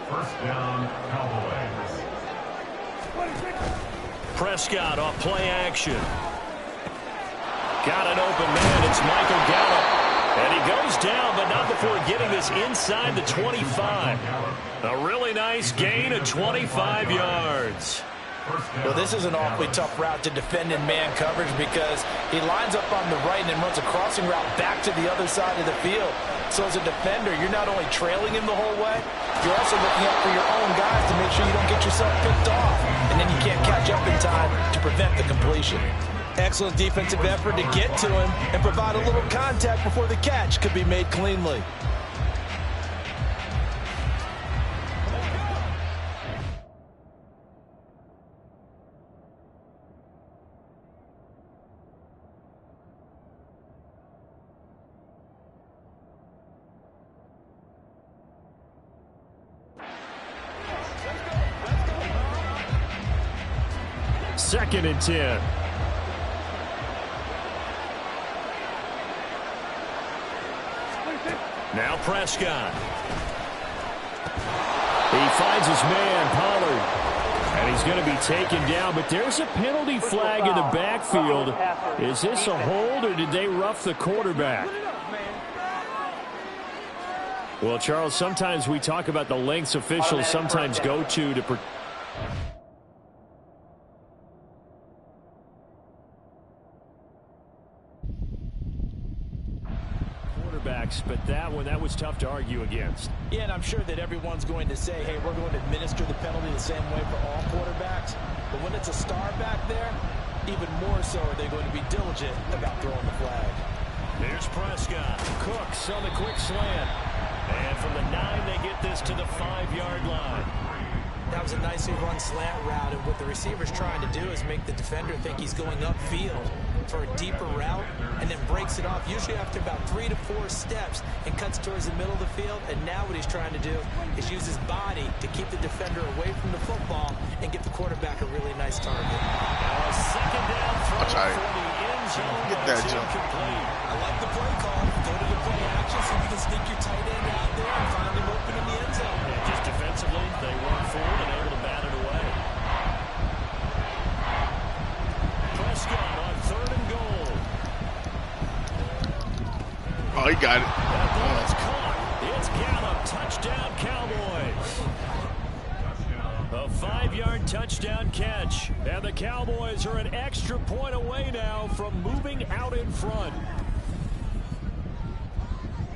First down, Cowboys. Prescott off play action. Got an open man. It's Michael Gallup. And he goes down, but not before getting this inside the 25. A really nice gain of 25 yards. Well, this is an awfully tough route to defend in man coverage because he lines up on the right and then runs a crossing route back to the other side of the field. So as a defender, you're not only trailing him the whole way, you're also looking out for your own guys to make sure you don't get yourself picked off. And then you can't catch up in time to prevent the completion. Excellent defensive effort to get to him and provide a little contact before the catch could be made cleanly. Second and 10. Now Prescott. He finds his man, Pollard. And he's going to be taken down, but there's a penalty flag in the backfield. Is this a hold, or did they rough the quarterback? Well, Charles, sometimes we talk about the lengths officials sometimes go to but that was tough to argue against. Yeah, and I'm sure that everyone's going to say, hey, we're going to administer the penalty the same way for all quarterbacks. But when it's a star back there, even more so are they going to be diligent about throwing the flag. There's Prescott. Cooks on the quick slant. And from the 9, they get this to the 5-yard line. That was a nicely run slant route, and what the receiver's trying to do is make the defender think he's going upfield for a deeper route and then breaks it off, usually after about 3 to 4 steps, and cuts towards the middle of the field. And now what he's trying to do is use his body to keep the defender away from the football and get the quarterback a really nice target. Now a second down throw for the end zone. Get that jump. I like the play call. Go to the play action so you can sneak your tight end out there and find him open in the end zone. And just defensively, they run forward and able to bat it away. Prescott on 3rd and goal. Oh, he got it. That ball is caught. It's Gallup. Touchdown, Cowboys. A 5-yard touchdown catch. And the Cowboys are an extra point away now from moving out in front.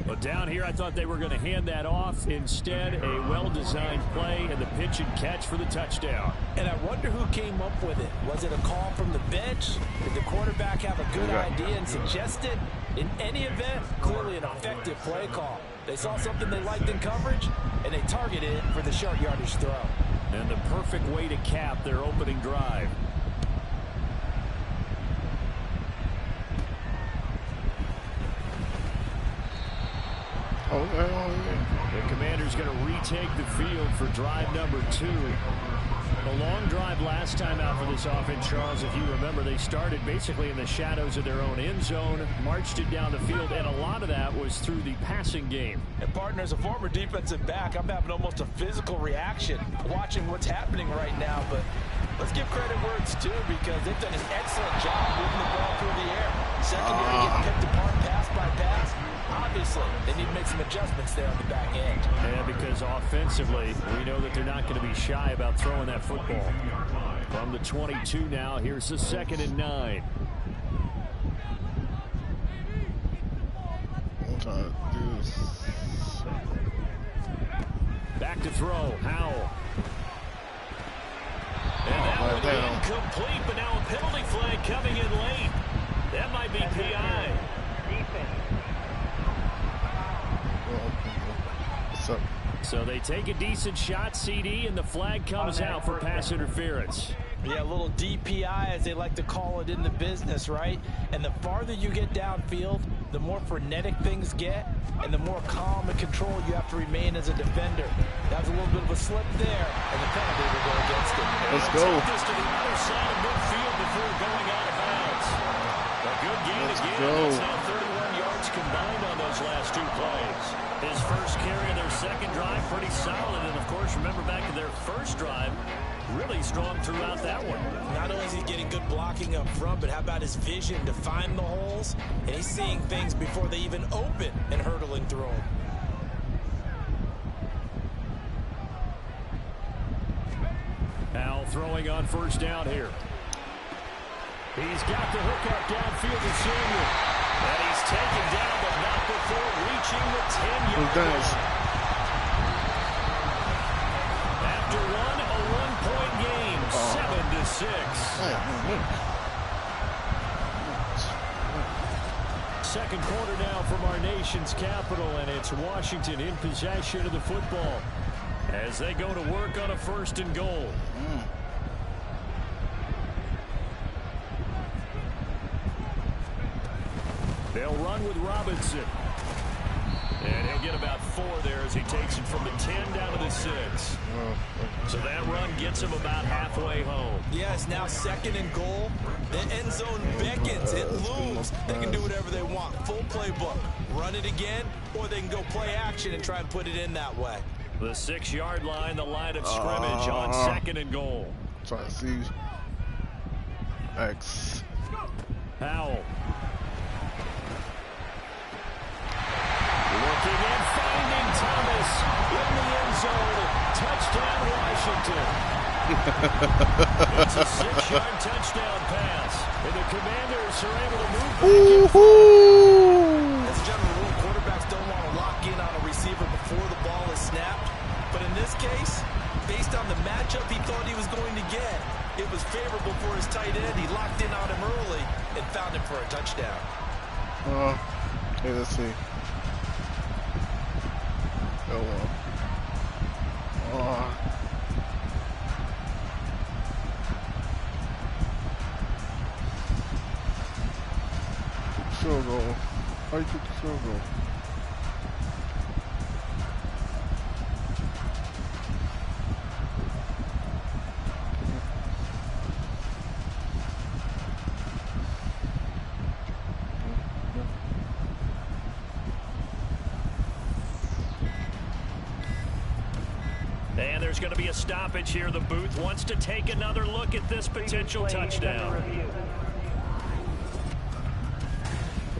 But down here, I thought they were going to hand that off. Instead, a well-designed play and the pitch and catch for the touchdown. And I wonder who came up with it. Was it a call from the bench? Did the quarterback have a good idea and suggest it? In any event, clearly an effective play call. They saw something they liked in coverage, and they targeted it for the short yardage throw. And the perfect way to cap their opening drive. The Commander's going to retake the field for drive number 2. A long drive last time out for this offense, Charles. If you remember, they started basically in the shadows of their own end zone, marched it down the field, and a lot of that was through the passing game. And partner, as a former defensive back, I'm having almost a physical reaction watching what's happening right now. But let's give credit where it's due, because they've done an excellent job moving the ball through the air. Secondary getting picked apart pass by pass. Obviously, they need to make some adjustments there on the back end. And because offensively, we know that they're not going to be shy about throwing that football. From the 22 now, here's the 2nd and 9. Back to throw, Howell. And that one incomplete, but now a penalty flag coming in late. That might be PI. So they take a decent shot, CD, and the flag comes out for pass interference. Yeah, a little DPI, as they like to call it in the business, right? And the farther you get downfield, the more frenetic things get, and the more calm and control you have to remain as a defender. That was a little bit of a slip there, and the penalty will go against it. Let's go. Take this to the other side of midfield before going out of bounds. A good gain again. That's now 31 yards combined on those last 2 plays. His first carry of their second drive, pretty solid, and of course course, remember back to their first drive, really strong throughout that one. Not only is he getting good blocking up front, but how about his vision to find the holes? And he's seeing things before they even open and hurdling through them. Now throwing on first down here. He's got the hook up downfield to Samuel. And he's taken down, but not before reaching the 10-yard line. After a one-point game, 7-6. Second quarter now from our nation's capital, and it's Washington in possession of the football as they go to work on a first and goal. They'll run with Robinson. And he'll get about 4 there as he takes it from the 10 down to the 6. So that run gets him about halfway home. Yeah, it's now second and goal. The end zone beckons. It looms. They can do whatever they want. Full playbook. Run it again, or they can go play action and try and put it in that way. The 6-yard line, the line of scrimmage on second and goal. Trying to see. X. Powell. Looking and finding Thomas in the end zone. Touchdown, Washington. It's a 6-yard touchdown pass. And the Commanders are able to move back in front. As a general rule, quarterbacks don't want to lock in on a receiver before the ball is snapped. But in this case, based on the matchup he thought he was going to get, it was favorable for his tight end. He locked in on him early and found him for a touchdown. Okay, let's see. Field goal. How you took the field goal? And there's going to be a stoppage here. The booth wants to take another look at this potential touchdown.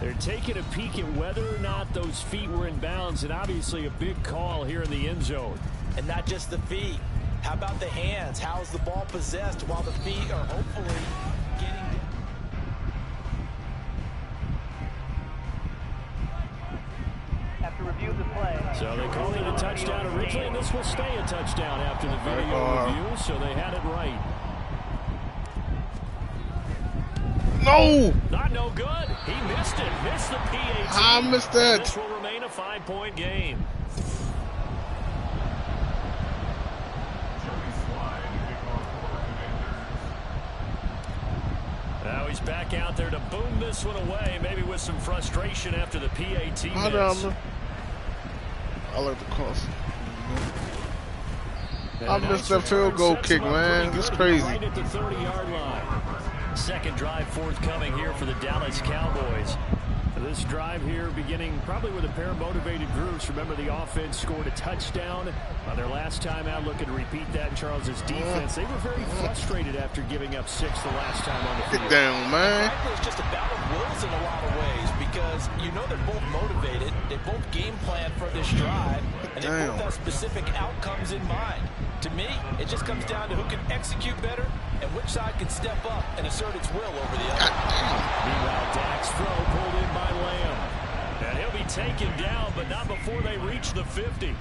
They're taking a peek at whether or not those feet were in bounds, and obviously a big call here in the end zone. And not just the feet. How about the hands? How is the ball possessed while the feet are hopefully getting down? Have to review the play. So they called it a touchdown originally, and this will stay a touchdown after the video review, so they had it right. No! Not no good. He missed it. Missed the PAT. I missed that. And this will remain a 5-point game. Now he's back out there to boom this one away, maybe with some frustration after the PAT miss. I like the cross. I missed that field goal kick, man. It's crazy. Right at the 30-yard line. Second drive forthcoming here for the Dallas Cowboys. This drive here beginning probably with a pair of motivated groups. Remember, the offense scored a touchdown on their last time out. Looking to repeat that in Charles's defense. They were very frustrated after giving up 6 the last time on the field. Get down, man. It's just a battle of wills in a lot of ways because you know they're both motivated. They both game plan for this drive, and they both have specific outcomes in mind. To me, it just comes down to who can execute better and which side can step up and assert its will over the other. Meanwhile, Dak's throw pulled in by Lamb. And he'll be taken down, but not before they reach the 50.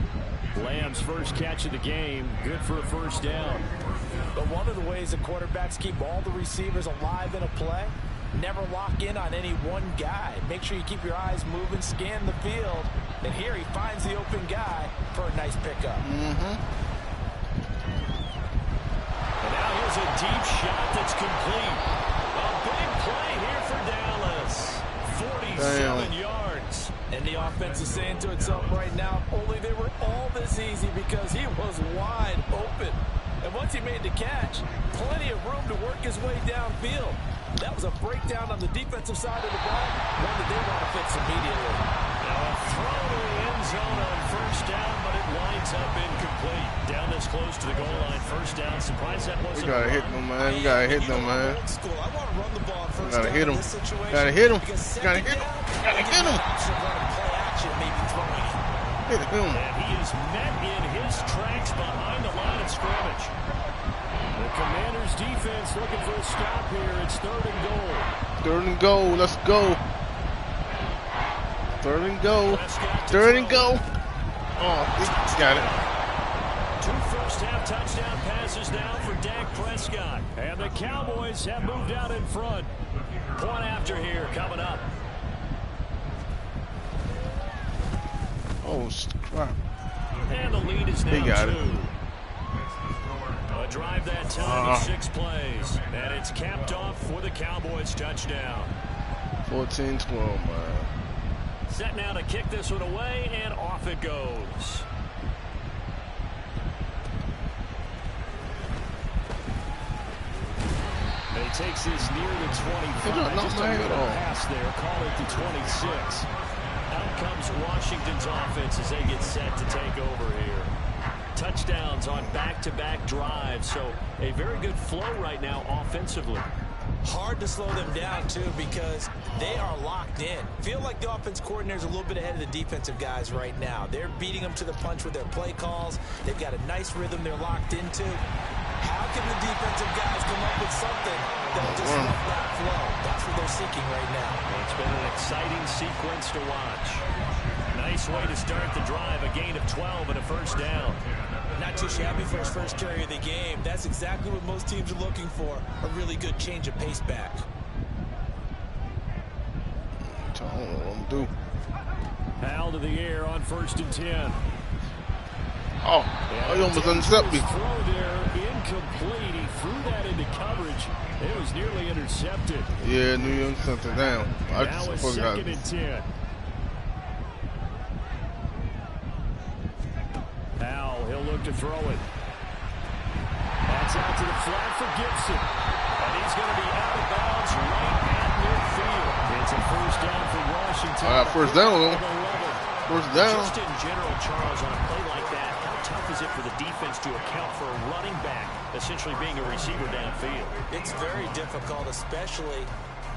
Lamb's first catch of the game, good for a first down. But one of the ways that quarterbacks keep all the receivers alive in a play, never lock in on any one guy. Make sure you keep your eyes moving, scan the field, and here he finds the open guy for a nice pickup. And now here's a deep shot that's complete. A big play here for Dallas. 47 yards. And the offense is saying to itself right now, only they were all this easy because he was wide open. And once he made the catch, plenty of room to work his way downfield. That was a breakdown on the defensive side of the ball, one that they want to fix immediately. Now a throw to the end zone on first down, but it winds up incomplete. Down the close to the goal line. First down. Surprised that wasn't. We gotta hit them, man. We gotta hit them, man. Old school. I want to run the ball first Gotta down hit in him. this situation. Gotta hit him. Because Gotta second hit him. down, Gotta they hit give him. the option of running play action, maybe throwing it. Hit him. And he is met in his tracks behind the line of scrimmage. The Commanders' defense looking for a stop here. It's 3rd and goal. 3rd and goal. Let's go. 3rd and go. 3rd and go. Oh, he got it. 2 first-half touchdown passes now for Dak Prescott. And the Cowboys have moved out in front. Point after here coming up. Oh, crap. And the lead is now He got 2. it. A drive that time of 6 plays. And it's capped off for the Cowboys touchdown. 14-12, man. Set now to kick this one away, and off it goes. And he takes this near the 25. Just a little pass there. Call it the 26. Out comes Washington's offense as they get set to take over here. Touchdowns on back-to-back drives, so a very good flow right now offensively. Hard to slow them down, too, because they are locked in. Feel like the offense coordinator's a little bit ahead of the defensive guys right now. They're beating them to the punch with their play calls. They've got a nice rhythm they're locked into. How can the defensive guys come up with something that'll disrupt that flow? That's what they're seeking right now. It's been an exciting sequence to watch. Nice way to start the drive. A gain of 12 and a first down. Not too shabby for his first carry of the game. That's exactly what most teams are looking for. A really good change of pace back. I don't know what I'm doing. Hal to the air on 1st and 10. Oh, he almost intercepted me. Throw there, incomplete. He threw that into coverage. It was nearly intercepted. Yeah, New York sent it down. I Now just it's forgot. 2nd and 10. Hal, he'll look to throw it. That's out to the flat for Gibson. And he's going to be out of bounds right at midfield. It's a first down for Washington. First down. First down. Just in general, Charles, on a play like that, how tough is it for the defense to account for a running back essentially being a receiver downfield? It's very difficult, especially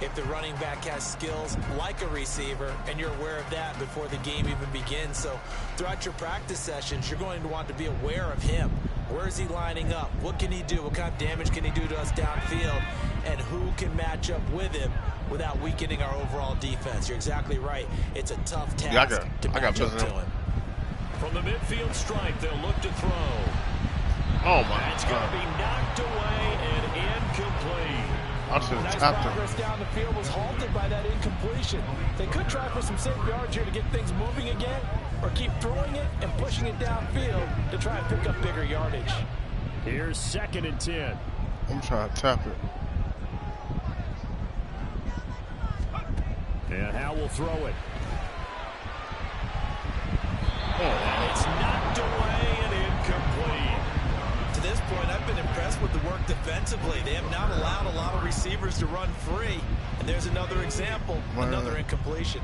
if the running back has skills like a receiver, and you're aware of that before the game even begins. So throughout your practice sessions, you're going to want to be aware of him. Where is he lining up? What can he do? What kind of damage can he do to us downfield? And who can match up with him without weakening our overall defense? You're exactly right. It's a tough task to match up to him. From the midfield stripe, they'll look to throw. Oh, my It's going to be knocked away and incomplete. I should have Nice tapped progress him. down the field was halted by that incompletion. They could try for some safe yards here to get things moving again, or keep throwing it and pushing it downfield to try and pick up bigger yardage. Here's 2nd and 10. I'm trying to tap it. And Hal will throw it. And it's knocked away and incomplete. To this point, I've been impressed with the work defensively. They have not allowed a lot of receivers to run free. And there's another example, another incompletion.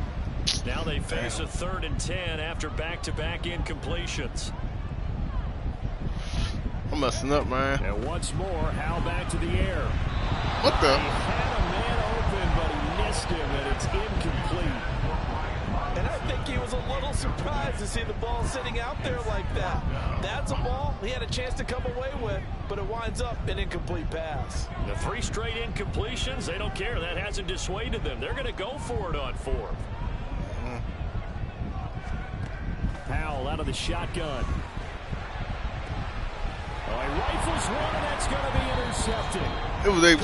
Now they face a 3rd and 10 after back-to-back incompletions. I'm messing up, man. And once more, Hal back to the air. What the? He had a man open, but he missed him, and it's incomplete. And I think he was a little surprised to see the ball sitting out there like that. That's a ball he had a chance to come away with, but it winds up an incomplete pass. The 3 straight incompletions, they don't care. That hasn't dissuaded them. They're going to go for it on 4th. Howell out of the shotgun. Oh, he rifles one, and that's going to be intercepted. It was a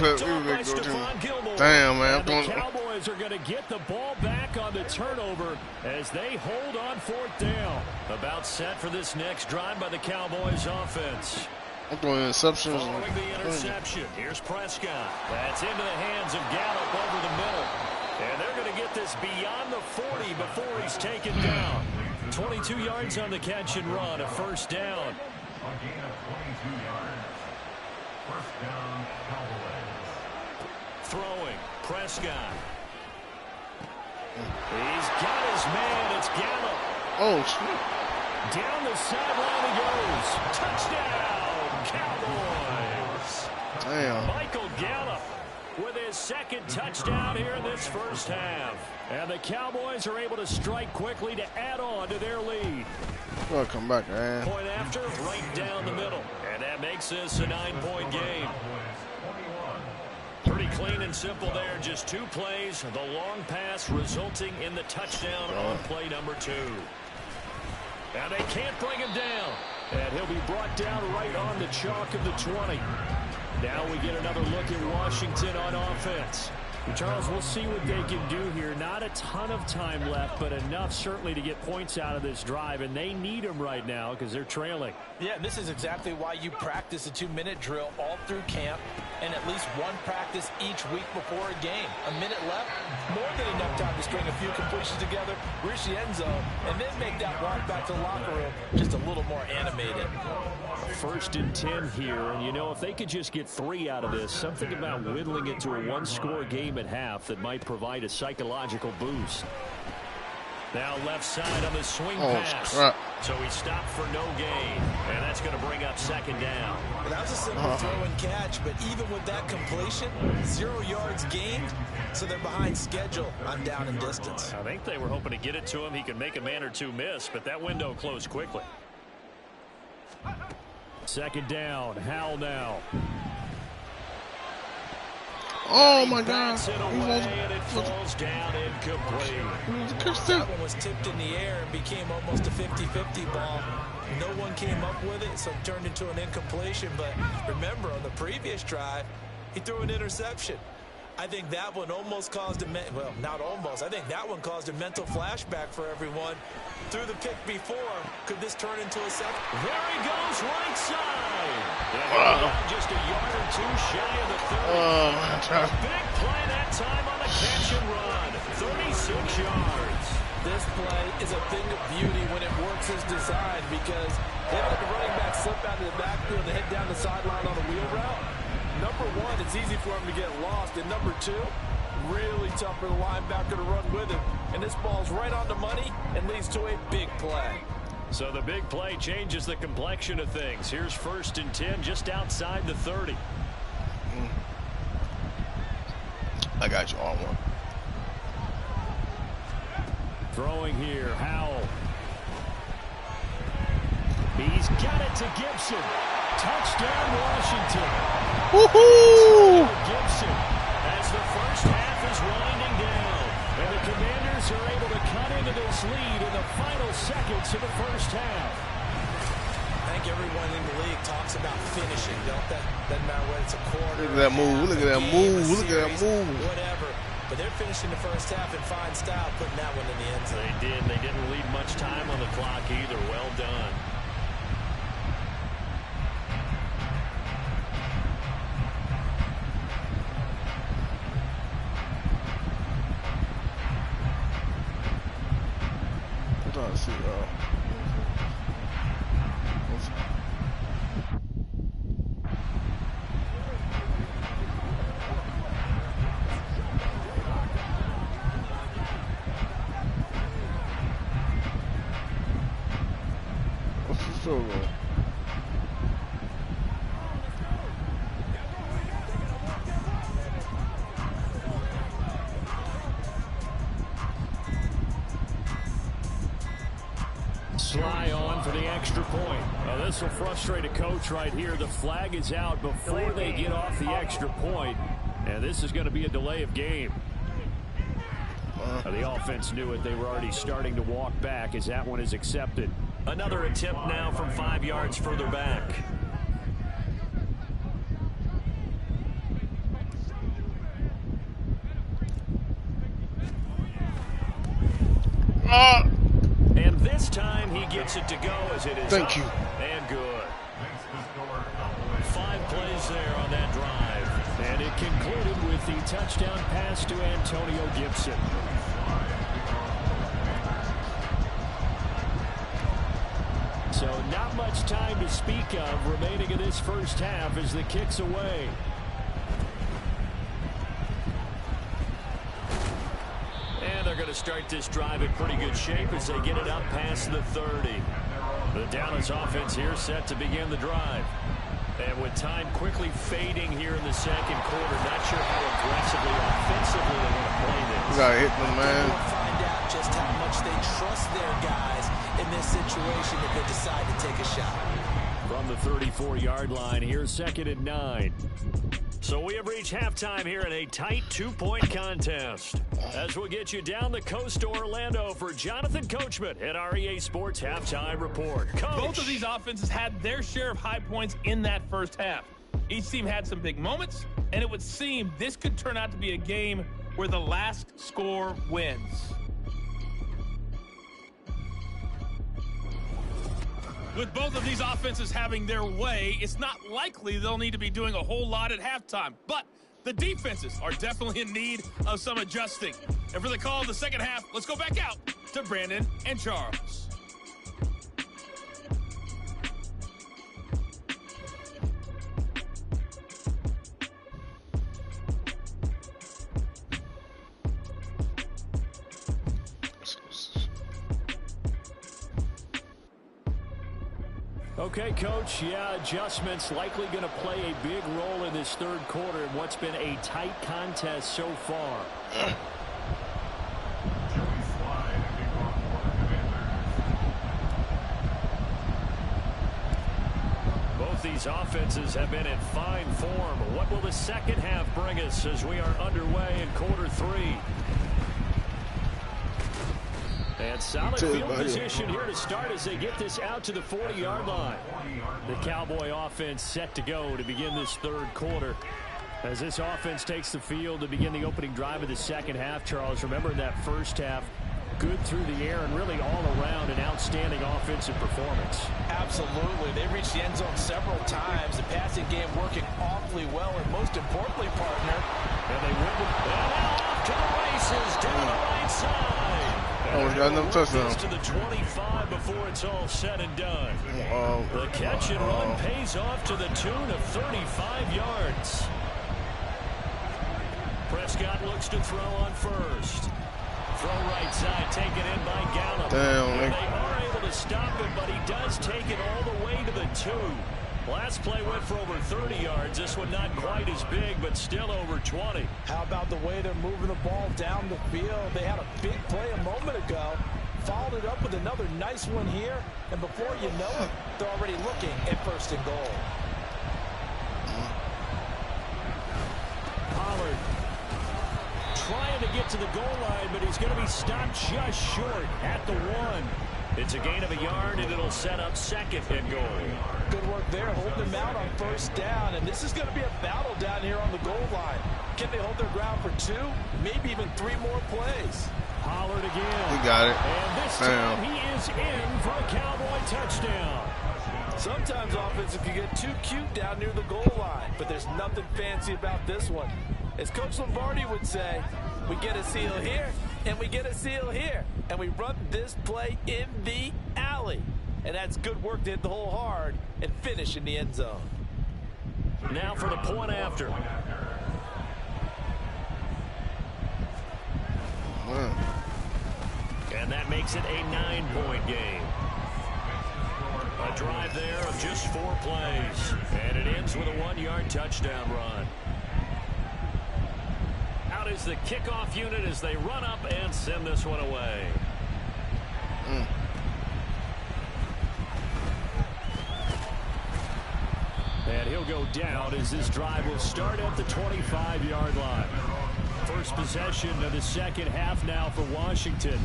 damn, man. And the Cowboys are going to get the ball back on the turnover as they hold on 4th down. About set for this next drive by the Cowboys offense. I'm throwing interceptions. Following the interception, here's Prescott. That's into the hands of Gallup over the middle. And they're going to get this beyond the 40 before he's taken down. 22 yards on the catch and run, a first down. A gain of 22 yards. First down, Cowboys. Throwing, Prescott. He's got his man, it's Gallup. Oh, shit. Down the sideline he goes. Touchdown! his second touchdown here in this first half. And the Cowboys are able to strike quickly to add on to their lead. Well, come back, man. Point after, right down the middle. And that makes this a 9-point game. Pretty clean and simple there. Just 2 plays. The long pass resulting in the touchdown on play number 2. Now they can't bring him down. And he'll be brought down right on the chalk of the 20. Now we get another look at Washington on offense. Charles, we'll see what they can do here. Not a ton of time left, but enough certainly to get points out of this drive, and they need them right now because they're trailing. Yeah, this is exactly why you practice a 2-minute drill all through camp and at least one practice each week before a game. A minute left, more than enough time to string a few completions together, reach the end zone, and then make that walk back to the locker room just a little more animated. 1st and 10 here, and you know, if they could just get 3 out of this, something about whittling it to a 1-score game at half that might provide a psychological boost. Now left side on the swing pass. Crap. So he stopped for no gain, and that's going to bring up 2nd down. Well, that was a simple throw and catch, but even with that completion, 0 yards gained, so they're behind schedule on down and distance. I think they were hoping to get it to him. He could make a man or 2 miss, but that window closed quickly. 2nd down, Howell now. Oh my God! And it falls down incomplete. That one was tipped in the air and became almost a 50-50 ball. No one came up with it, so it turned into an incompletion. But remember, on the previous drive, he threw an interception. I think that one almost caused a well, not almost. I think that one caused a mental flashback for everyone. Threw the pick before. Could this turn into a second? There he goes, right side. Just a yard or 2 shy of the 30. Big play that time on the catch and run. 36 yards. This play is a thing of beauty when it works as designed because they let the running back slip out of the backfield and head down the sideline on a wheel route. Number 1, it's easy for him to get lost. And number 2, really tough for the linebacker to run with him. And this ball's right on the money and leads to a big play. So the big play changes the complexion of things. Here's 1st and 10 just outside the 30. I got you on one. Throwing here, Howell. He's got it to Gibson. Touchdown, Washington. Woohoo! Gibson as the first half is winding down. And the Commanders are able to cut into this lead in the final seconds of the first half. I think everyone in the league talks about finishing, don't they? Doesn't matter whether it's a quarter. Look at that move. Look at that move. Look at that move. Whatever. But they're finishing the first half in fine style, putting that one in the end zone. They did. They didn't leave much time on the clock either. Well done. I'm trying to see. So Sly on for the extra point. Now this will frustrate a coach right here. The flag is out before they get off the extra point, and this is going to be a delay of game. The offense knew it. They were already starting to walk back as that one is accepted. Another attempt now from 5 yards further back. And this time he gets it to go as it is thank you. And good. 5 plays there on that drive. And it concluded with the touchdown pass to Antonio Gibson. So not much time to speak of remaining in this first half as the kick's away. And they're going to start this drive in pretty good shape as they get it up past the 30. The Dallas offense here set to begin the drive. And with time quickly fading here in the second quarter, not sure how aggressively, offensively they want to play this. You gotta hit them, man. We'll find out just how much they trust their guys in this situation if they decide to take a shot. From the 34-yard line, here's 2nd and 9. So we have reached halftime here in a tight 2-point contest. As we'll get you down the coast to Orlando for Jonathan Coachman at our EA Sports Halftime Report. Coach. Both of these offenses had their share of high points in that first half. Each team had some big moments, and it would seem this could turn out to be a game where the last score wins. With both of these offenses having their way, it's not likely they'll need to be doing a whole lot at halftime. But the defenses are definitely in need of some adjusting. And for the call of the second half, let's go back out to Brandon and Charles. Okay, Coach, yeah, adjustments likely going to play a big role in this third quarter in what's been a tight contest so far. Both these offenses have been in fine form. What will the second half bring us as we are underway in quarter 3? And solid field position here to start as they get this out to the 40-yard line. The Cowboy offense set to go to begin this third quarter. As this offense takes the field to begin the opening drive of the second half, Charles, remember in that first half, good through the air and really all around an outstanding offensive performance. Absolutely. They reached the end zone several times. The passing game working awfully well, and most importantly, partner. And they win it. And now off to the races down the right side. Almost got another touchdown. To the 25 before it's all said and done. The catch and run pays off to the tune of 35 yards. Prescott looks to throw on first. Throw right side, taken in by Gallup. Damn, they are able to stop him, but he does take it all the way to the 2. Last play went for over 30 yards. This one not quite as big, but still over 20. How about the way they're moving the ball down the field? They had a big play a moment ago. Followed it up with another nice one here. And before you know it, they're already looking at 1st and goal. Pollard trying to get to the goal line, but he's going to be stopped just short at the 1. It's a gain of a yard, and it'll set up 2nd and goal. Good work there, holding them out on 1st down. And this is going to be a battle down here on the goal line. Can they hold their ground for 2, maybe even 3 more plays? Pollard again. He got it. And this time he is in for a Cowboy touchdown. Sometimes offenses can get too cute down near the goal line, but there's nothing fancy about this one. As Coach Lombardi would say, we get a seal here, and we get a seal here, and we run this play in the alley. And that's good work to hit the hole hard and finish in the end zone. Now for the point after. And that makes it a 9-point game. A drive there of just 4 plays. And it ends with a 1-yard touchdown run. Out is the kickoff unit as they run up and send this one away. And he'll go down as this drive will start at the 25-yard line. First possession of the second half now for Washington.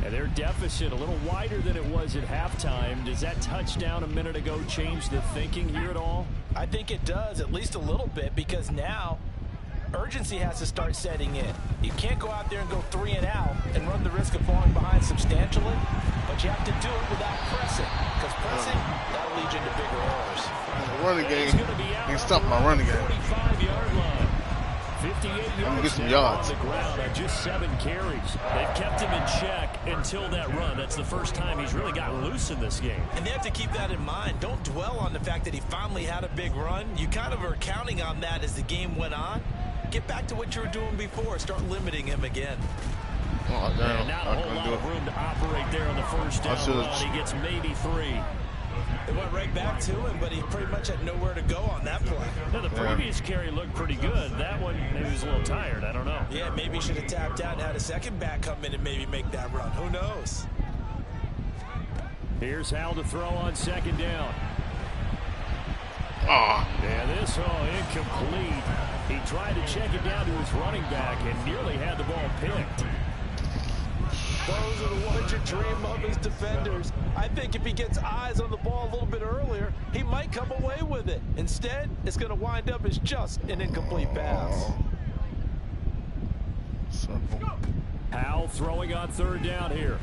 And their deficit a little wider than it was at halftime. Does that touchdown a minute ago change the thinking here at all? I think it does, at least a little bit, because now urgency has to start setting in. You can't go out there and go 3 and out and run the risk of falling behind substantially, but you have to do it without pressing, because pressing, that'll lead you into bigger errors. The running game, you stop my running game. 45-yard line. 58 yards get some yards. on the ground on just 7 carries. They've kept him in check until that run. That's the first time he's really gotten loose in this game. And they have to keep that in mind. Don't dwell on the fact that he finally had a big run. You kind of are counting on that as the game went on. Get back to what you were doing before. Start limiting him again. Oh, damn. And not a whole lot of room to operate there on the first down run. He gets maybe 3. It went right back to him, but he pretty much had nowhere to go on that play. Now, the previous carry looked pretty good. That one, maybe he was a little tired. I don't know. Yeah, maybe he should have tapped out and had a second back come in and maybe make that run. Who knows? Here's Hal to throw on second down. Oh. And this, incomplete. He tried to check it down to his running back and nearly had the ball picked. Those are the ones you dream of as defenders. I think if he gets eyes on the ball a little bit earlier, he might come away with it. Instead, it's going to wind up as just an incomplete pass. Hal throwing on third down here.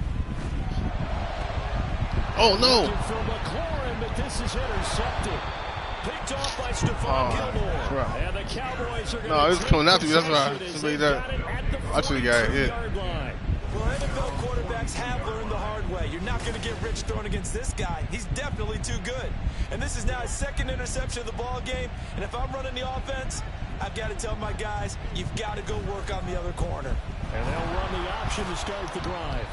Oh, no. From McLaurin, but this is intercepted. Picked off by Stephon Gilmore. Crap. And the Cowboys are going to... No, it's coming after me. That's why I made that. I should have got it. Well, NFL quarterbacks have learned the hard way. You're not going to get rich throwing against this guy. He's definitely too good. And this is now his second interception of the ball game. And if I'm running the offense, I've got to tell my guys, you've got to go work on the other corner. And they'll run the option to start the drive.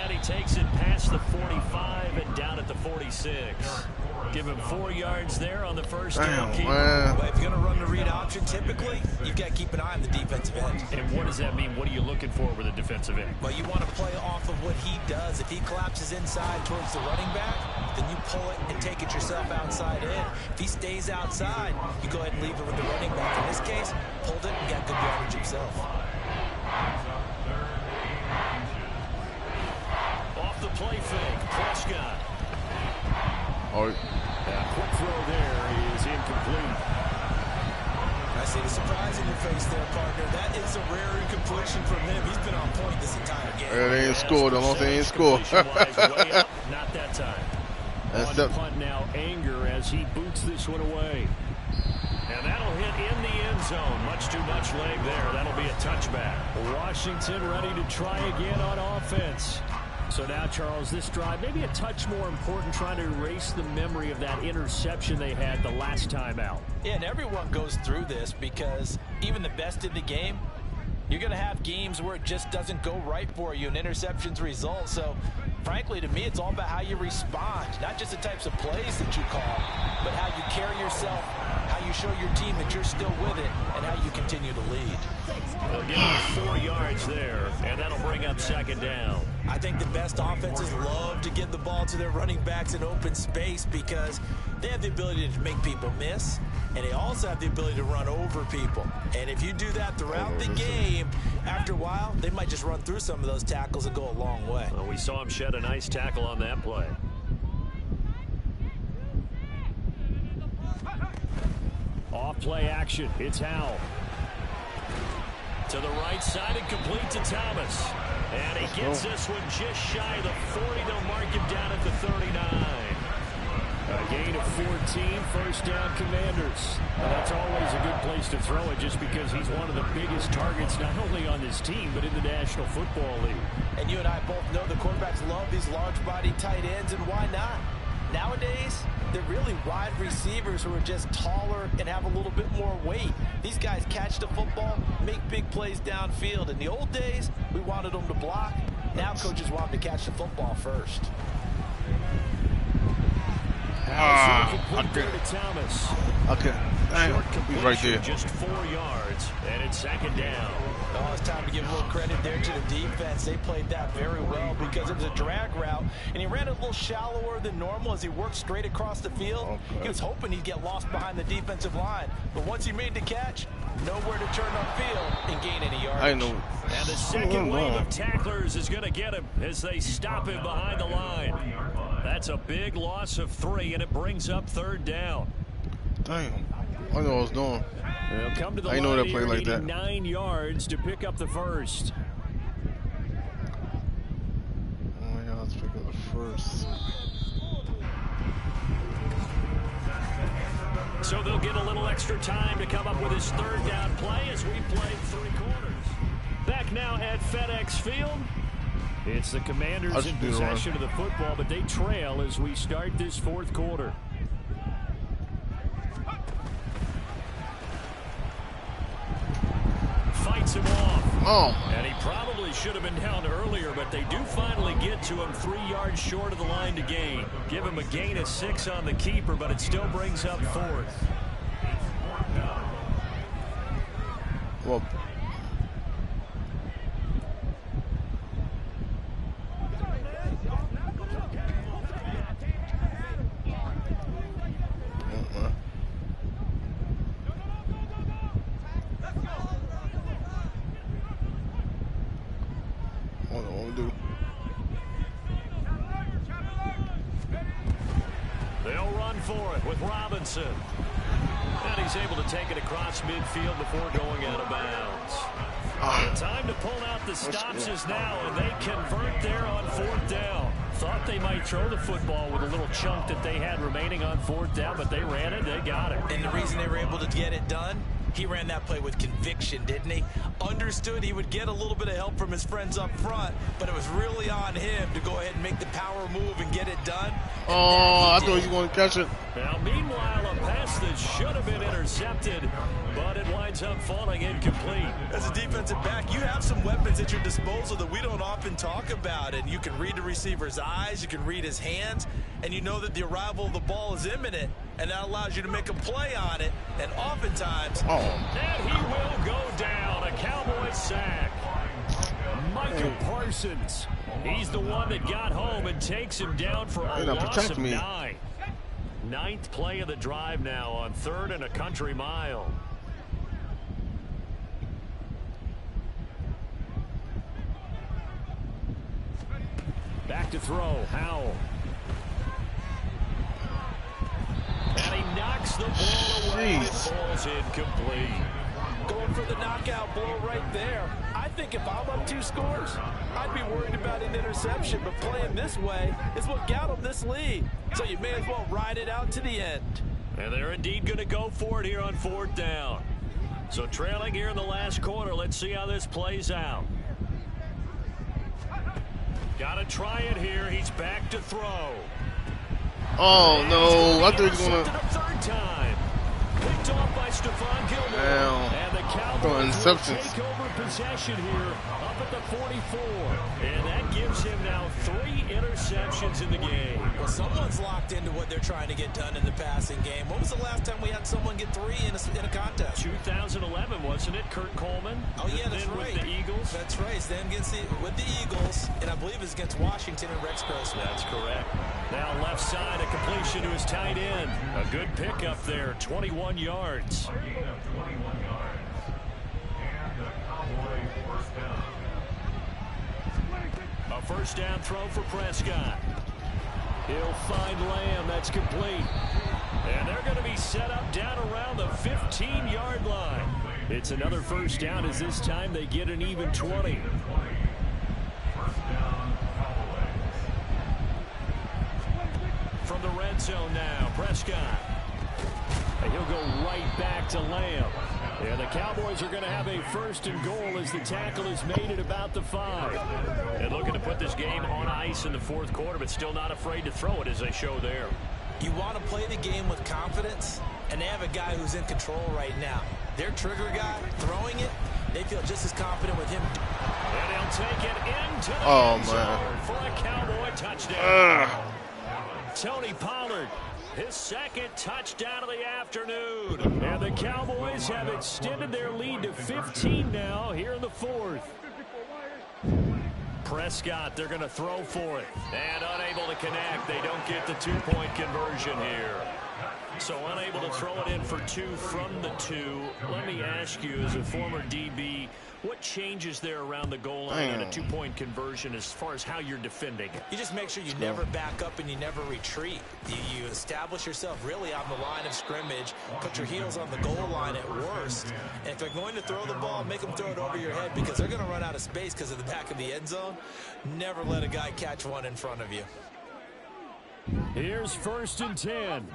And he takes it past the 45 and down at the 46. Give him 4 yards there on the first down. Well, if you're going to run the read option, typically, you've got to keep an eye on the defensive end. And what does that mean? What are you looking for with a defensive end? Well, you want to play off of what he does. If he collapses inside towards the running back, then you pull it and take it yourself outside in. If he stays outside, you go ahead and leave it with the running back. In this case, pulled it and got good yardage himself. Off the play fake, Prescott. Oh. Quick throw there is incomplete. I see the surprise in your face there, partner. That is a rare incompletion from him. He's been on point this entire game. Yeah, they ain't scored. I'm they ain't scored. Not that time. That's on punt now, Anger as he boots this one away. And that'll hit in the end zone. Much too much leg there. That'll be a touchback. Washington ready to try again on offense. So now, Charles, this drive, maybe a touch more important, trying to erase the memory of that interception they had the last time out. Yeah, and everyone goes through this because even the best in the game, you're going to have games where it just doesn't go right for you, and interceptions result. So, frankly, to me, it's all about how you respond, not just the types of plays that you call, but how you carry yourself, how you show your team that you're still with it, and how you continue to lead. They'll give him 4 yards there, and that'll bring up second down. I think the best offenses love to get the ball to their running backs in open space because they have the ability to make people miss, and they also have the ability to run over people. And if you do that throughout the game, after a while, they might just run through some of those tackles and go a long way. Well, we saw him shed a nice tackle on that play. Off play action. It's Hal. To the right side and complete to Thomas. And he gets this one just shy of the 40. They'll mark him down at the 39. A gain of 14, first down Commanders. Well, that's always a good place to throw it just because he's one of the biggest targets not only on this team but in the National Football League. And you and I both know the quarterbacks love these large-body tight ends, and why not? Nowadays, they're really wide receivers who are just taller and have a little bit more weight. These guys catch the football, make big plays downfield. In the old days, we wanted them to block. Now coaches want them to catch the football first. Okay. He's right there. Just 4 yards, and it's second down. Oh, it's time to give a little credit there to the defense. They played that very well because it was a drag route, and he ran a little shallower than normal as he worked straight across the field. He was hoping he'd get lost behind the defensive line, but once he made the catch, nowhere to turn upfield and gain any yards. I know. And the second wave of tacklers is going to get him as they stop him behind the line. That's a big loss of 3, and it brings up third down. Damn. I know what I was doing. They'll come to the I know line that play like that. 9 yards to pick up the first. Oh my God, let's pick up the first. So they'll get a little extra time to come up with his third down play as we play 3 quarters. Back now at FedEx Field. It's the Commanders in possession of the football, but they trail as we start this 4th quarter. Fights him off. Oh. And he probably should have been down earlier, but they do finally get to him 3 yards short of the line to gain. Give him a gain of 6 on the keeper, but it still brings up 4th. Well. They'll run for it with Robinson. And he's able to take it across midfield before going out of bounds. The time to pull out the stops is now, and they convert there on 4th down. Thought they might throw the football with a little chunk that they had remaining on 4th down, but they ran it, they got it. And the reason they were able to get it done, he ran that play with conviction, didn't he? Understood he would get a little bit of help from his friends up front, but it was really on him to go ahead and make the power move and get it done. Oh, I thought he was going to catch it. Now, meanwhile, a pass that should have been intercepted, but it winds up falling incomplete. As a defensive back, you have some weapons at your disposal that we don't often talk about. And you can read the receiver's eyes, you can read his hands, and you know that the arrival of the ball is imminent, and that allows you to make a play on it. And oftentimes, and he will go down. A Cowboys sack. Micah Parsons. He's the one that got home and takes him down for a loss of 9. 9th play of the drive now on 3rd and a country mile. Back to throw. Howell. And he knocks the ball away. It falls incomplete. Going for the knockout blow right there. I think if I'm up 2 scores, I'd be worried about an interception, but playing this way is what got them this lead. So you may as well ride it out to the end. And they're indeed going to go for it here on 4th down. So trailing here in the last quarter, let's see how this plays out. Got to try it here. He's back to throw. Oh, no. I thought he was going to. 3rd time. Picked off by Stephon Gilmore. And the Cowboys will take over possession here up at the 44. And that gives him now 3 interceptions in the game. Well, someone's locked into what they're trying to get done in the passing game. When was the last time we had someone get 3 in a contest? 2011, wasn't it? Kurt Coleman. Oh, yeah, that's right. With the Eagles. That's right. Then with the Eagles, and I believe it's against Washington and Rex Grossman. That's correct. Now left side, a completion to his tight end. A good pickup there, 21 yards. A 1st down throw for Prescott. He'll find Lamb. That's complete. And they're going to be set up down around the 15-yard line. It's another 1st down as this time they get an even 20. From the red zone now, Prescott. And he'll go right back to Lamb. And the Cowboys are going to have a 1st and goal as the tackle is made at about the 5. And looking to put this game on ice in the 4th quarter, but still not afraid to throw it as they show there. You want to play the game with confidence, and they have a guy who's in control right now. Their trigger guy throwing it, they feel just as confident with him. And he'll take it into the end zone for a Cowboy touchdown. Tony Pollard, his 2nd touchdown of the afternoon. And the Cowboys have extended their lead to 15 now here in the 4th. Prescott, they're going to throw for it. And unable to connect. They don't get the 2-point conversion here. So unable to throw it in for 2 from the 2. Let me ask you, as a former DB, what changes there around the goal line on a 2-point conversion as far as how you're defending it? You just make sure you never back up and you never retreat. You establish yourself really on the line of scrimmage, put your heels on the goal line at worst. And if they're going to throw the ball, make them throw it over your head because they're going to run out of space because of the back of the end zone. Never let a guy catch one in front of you. Here's 1st and 10.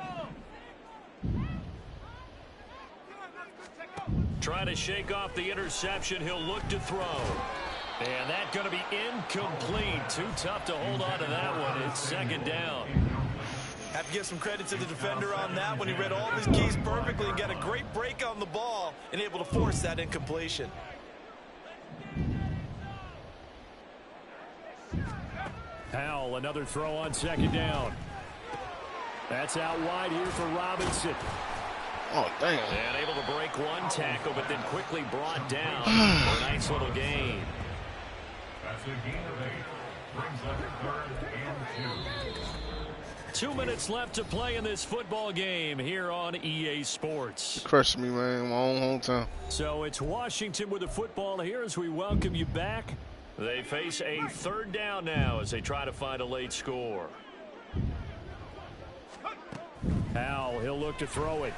Trying to shake off the interception. He'll look to throw. And that's going to be incomplete. Too tough to hold on to that one. It's 2nd down. Have to give some credit to the defender on that when he read all of his keys perfectly and got a great break on the ball and able to force that incompletion. Powell, another throw on second down. That's out wide here for Robinson. Oh, damn. And able to break one tackle, but then quickly brought down for a nice little gain. That's a gain of 8. Brings up 3rd and 2. 2 minutes left to play in this football game here on EA Sports. Crushed me, man, my own hometown. So it's Washington with the football here as we welcome you back. They face a 3rd down now as they try to find a late score. Powell, he'll look to throw it.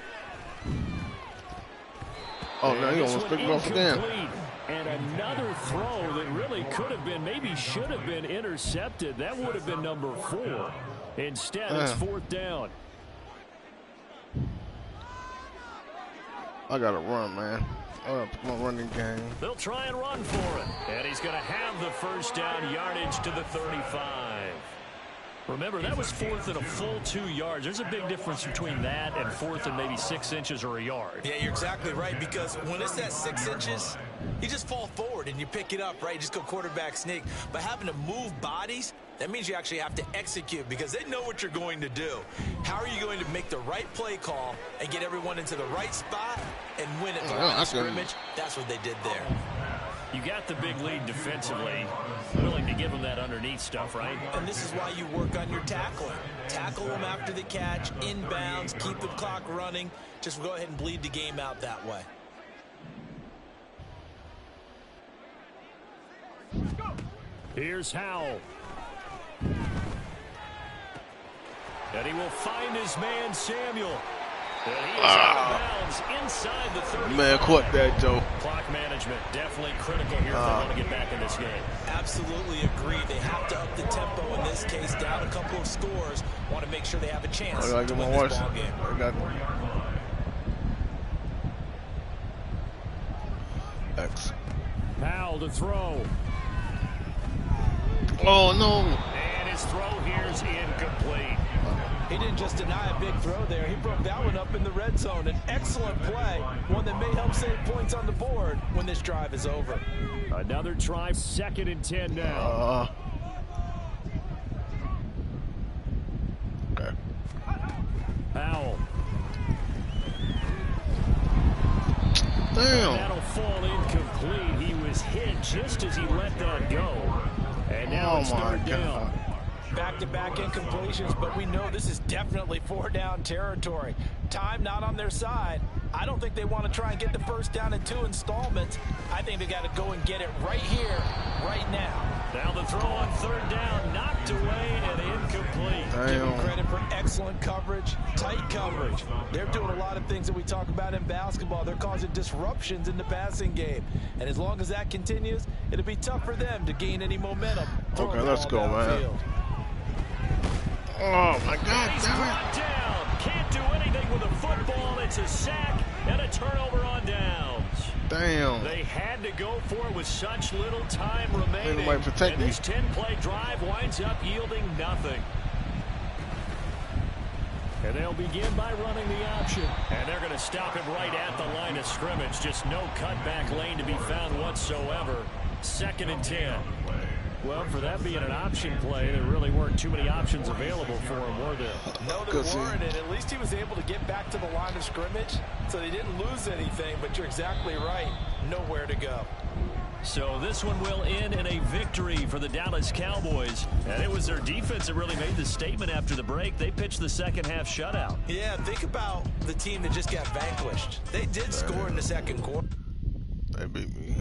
Oh, no, he almost picked it off again. And another throw that really could have been, maybe should have been intercepted. That would have been number 4. Instead, it's 4th down. I got to run, man. I got to put my running game. They'll try and run for it. And he's going to have the 1st down, yardage to the 35. Remember, that was 4th and a full 2 yards. There's a big difference between that and 4th and maybe 6 inches or a yard. Yeah, you're exactly right, because when it's at 6 inches, you just fall forward and you pick it up, right? You just go quarterback sneak. But having to move bodies, that means you actually have to execute because they know what you're going to do. How are you going to make the right play call and get everyone into the right spot and win at the line of scrimmage? That's what they did there. You got the big lead defensively, willing to give them that underneath stuff, right? And this is why you work on your tackling. Tackle them after the catch, inbounds, keep the clock running. Just go ahead and bleed the game out that way. Here's Howell. And he will find his man, Samuel. And he is out of bounds inside the 35. Man, caught that, Joe. Clock management definitely critical here if they want to get back in this game. Absolutely agree. They have to up the tempo in this case, down a couple of scores. Want to make sure they have a chance to win this ball game. X. Powell to throw. Oh, no. And his throw here is incomplete. He didn't just deny a big throw there. He broke that one up in the red zone. An excellent play, one that may help save points on the board when this drive is over. Another try, 2nd and 10 now. Okay. Powell. Damn. That'll fall incomplete. He was hit just as he let that go. And now it's 3rd down. Back-to-back incompletions, but we know this is definitely 4-down territory. Time not on their side. I don't think they want to try and get the 1st down in 2 installments. I think they got to go and get it right here, right now. Now the throw on 3rd down, knocked away and incomplete. Give them credit for excellent coverage, tight coverage. They're doing a lot of things that we talk about in basketball. They're causing disruptions in the passing game. And as long as that continues, it'll be tough for them to gain any momentum. Okay, let's go, man. Oh, my God. He's brought down. Can't do anything with a football. It's a sack and a turnover on downs. Damn. They had to go for it with such little time remaining. And this 10-play drive winds up yielding nothing. And they'll begin by running the option. And they're going to stop it right at the line of scrimmage. Just no cutback lane to be found whatsoever. 2nd and 10. Well, for that being an option play, there really weren't too many options available for him, were there? No, there weren't, and at least he was able to get back to the line of scrimmage, so they didn't lose anything, but you're exactly right. Nowhere to go. So this one will end in a victory for the Dallas Cowboys. And it was their defense that really made the statement after the break. They pitched the second-half shutout. Yeah, think about the team that just got vanquished. They did score in the 2nd quarter. They beat me.